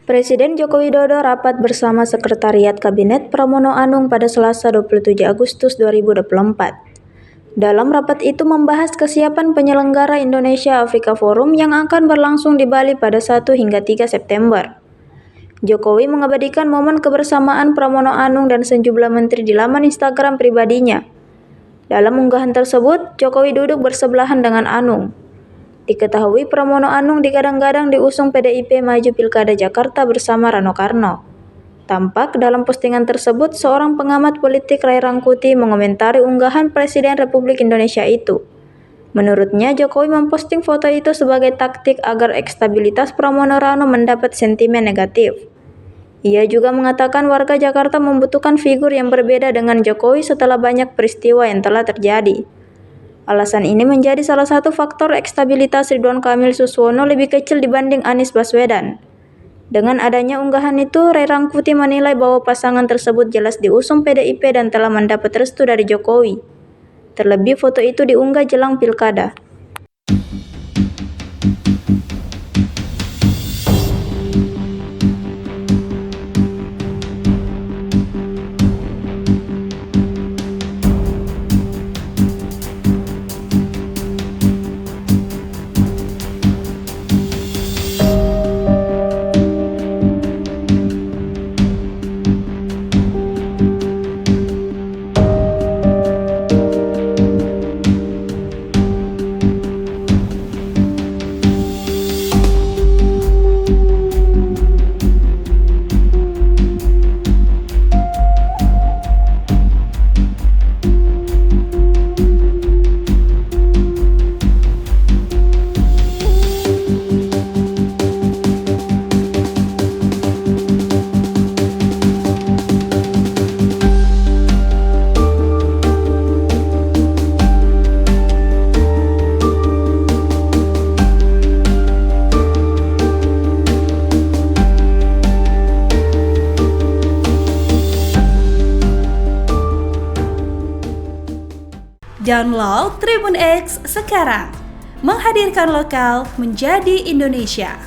Presiden Joko Widodo rapat bersama Sekretariat Kabinet Pramono Anung pada Selasa 27 Agustus 2024. Dalam rapat itu membahas kesiapan penyelenggara Indonesia Afrika Forum yang akan berlangsung di Bali pada 1 hingga 3 September. Jokowi mengabadikan momen kebersamaan Pramono Anung dan sejumlah menteri di laman Instagram pribadinya. Dalam unggahan tersebut, Jokowi duduk bersebelahan dengan Anung. Diketahui Pramono Anung digadang-gadang diusung PDIP maju Pilkada Jakarta bersama Rano Karno. Tampak dalam postingan tersebut, seorang pengamat politik Ray Rangkuti mengomentari unggahan Presiden Republik Indonesia itu. Menurutnya, Jokowi memposting foto itu sebagai taktik agar ekstabilitas Pramono Rano mendapat sentimen negatif. Ia juga mengatakan warga Jakarta membutuhkan figur yang berbeda dengan Jokowi setelah banyak peristiwa yang telah terjadi. Alasan ini menjadi salah satu faktor ekstabilitas Ridwan Kamil Suswono lebih kecil dibanding Anies Baswedan. Dengan adanya unggahan itu, Ray Rangkuti menilai bahwa pasangan tersebut jelas diusung PDIP dan telah mendapat restu dari Jokowi. Terlebih foto itu diunggah jelang Pilkada. Download Tribun X sekarang, menghadirkan lokal menjadi Indonesia.